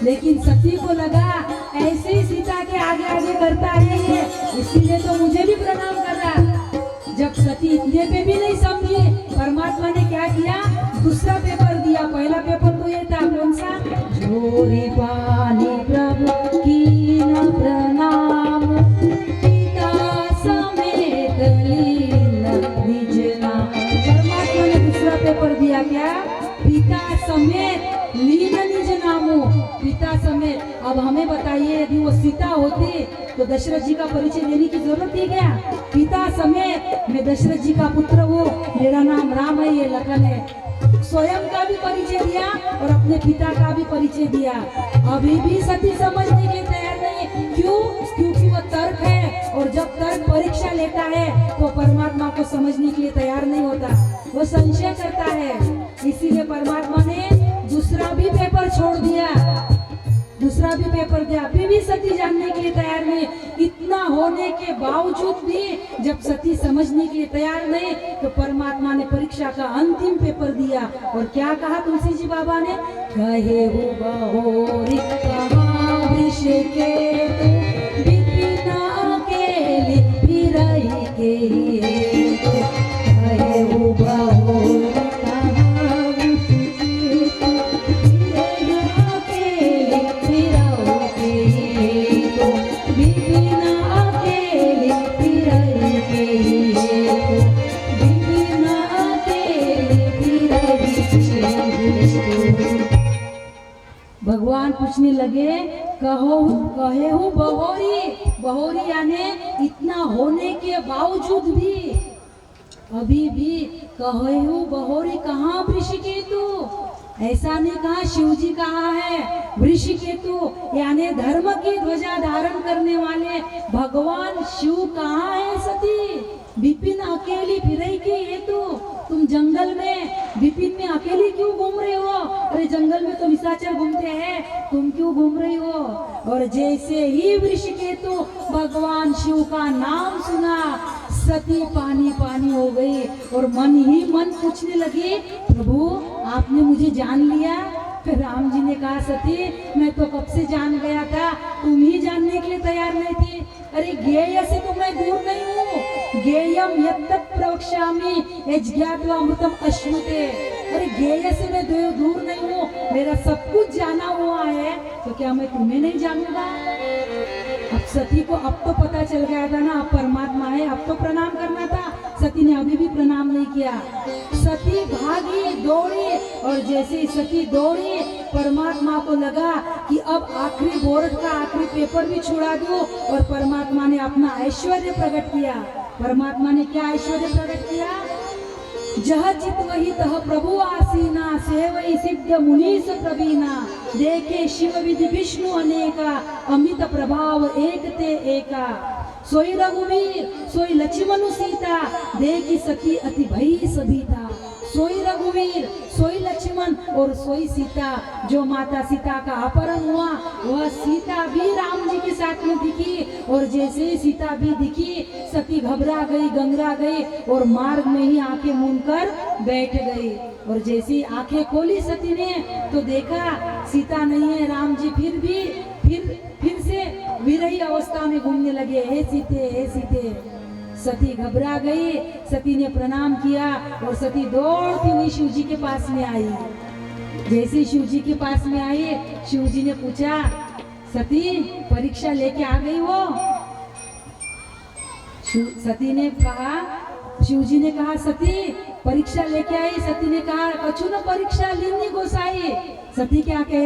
लेकिन सती को लगा ऐसे ही सीता के आगे आगे करता है ये, इसीलिए तो मुझे भी प्रणाम कर रहा। जब सती इतने पे भी नहीं समझी, परमात्मा ने क्या किया, दूसरा पेपर दिया। पहला पेपर तो ये था, कौन सा, जोरी पानी प्रभु की न प्रणाम, पिता समेत लीन निज नाम। परमात्मा ने दूसरा पेपर दिया, क्या, पिता समेत लीन निज नामो, पिता समेत। अब हमें बताइए, यदि वो सीता होती तो दशरथ जी का परिचय देने की जरूरत थी क्या? पिता समेत, मैं दशरथ जी का पुत्र हूँ, मेरा नाम राम है, ये लखन है। स्वयं का भी परिचय दिया और अपने पिता का भी परिचय दिया। अभी भी सती समझने के लिए तैयार नहीं। क्यों? क्योंकि वो तर्क है, और जब तर्क परीक्षा लेता है तो परमात्मा को समझने के लिए तैयार नहीं होता, वो संशय करता है। इसीलिए परमात्मा ने दूसरा भी पेपर छोड़ दिया, दूसरा भी पेपर दिया। अभी भी सती जानने के लिए तैयार नहीं। इतना होने के बावजूद भी जब सती समझने के लिए तैयार नहीं, तो परमात्मा ने परीक्षा का अंतिम पेपर दिया। और क्या कहा तुलसी जी बाबा ने, कहे हो बहोरी कहा ऋषिकेतु, विपिन अकेली फिरहि केतु। कहे हो बहोरी भगवान पूछने लगे, कहे हो बहोरी, बहोरी यानी इतना होने के बावजूद भी अभी भी कहे हो बहोरी कहाँ ऋषिकेतु। ऐसा नहीं कहा, शिव जी कहा है ऋषिकेतु, यानी धर्म की ध्वजा धारण करने वाले भगवान शिव कहाँ है सती? विपिन अकेली फिरई की हेतु, तुम जंगल में विपिन में अकेली क्यों घूम रहे हो? अरे जंगल में तो निशाचर घूमते हैं, तुम क्यों घूम रही हो? और जैसे ही ऋषिकेतु भगवान शिव का नाम सुना, सती पानी पानी हो गई और मन ही मन पूछने लगी, प्रभु आपने मुझे जान लिया? फिर राम जी ने कहा, सती मैं तो कब से जान गया था, तुम ही जानने के लिए तैयार नहीं थी। अरे ज्ञेय से तो मैं दूर नहीं हूँ, ज्ञेयम यत्तत् प्रवक्ष्यामि यज्ञात्वा अमृतम अश्नुते। अरे ज्ञेय से मैं दूर नहीं हूँ, मेरा सब कुछ जाना हुआ है, तो क्या मैं तुम्हें नहीं जानूंगा? अब सती को अब तो पता चल गया था ना, अब परमात्मा है, अब तो प्रणाम करना था। सती ने अभी भी प्रणाम नहीं किया। सती भागी दौड़ी, और जैसे ही सती दौड़ी, परमात्मा को लगा कि अब आखिरी बोर्ड का आखिरी पेपर भी छुड़ा दूं, और परमात्मा ने अपना ऐश्वर्य प्रकट किया। परमात्मा ने क्या ऐश्वर्य प्रकट किया? जह चित वही तह प्रभु आसीना, सेवई सिद्ध मुनीस प्रवीणा, देखे शिव विधि विष्णु अनेका, अमित प्रभाव एक ते एका। सोई रघुवीर सोई लक्ष्मण सीता, देखी सती अति भई सभीता। सोई रघुवीर सोई लक्ष्मण और सोई सीता, जो माता सीता का अपहरण हुआ वह सीता भी राम जी के साथ में दिखी, और जैसे ही सीता भी दिखी, सती घबरा गई, गंगरा गई, और मार्ग में ही आंखें मूंद कर बैठ गई। और जैसी आंखें खोली सती ने, तो देखा सीता नहीं है, राम जी फिर से विरही अवस्था में घूमने लगे, हे सीते हे सीते। सती घबरा गई, सती ने प्रणाम किया और सती दौड़ती हुई शिव जी के पास में आई। जैसे शिव जी के पास में आई, शिव जी ने पूछा, सती परीक्षा लेके आ गई हो? सती ने कहा, शिव जी ने कहा, सती परीक्षा लेके आई? सती ने कहा, कछु न परीक्षा लीनी गोसाई। सती क्या कह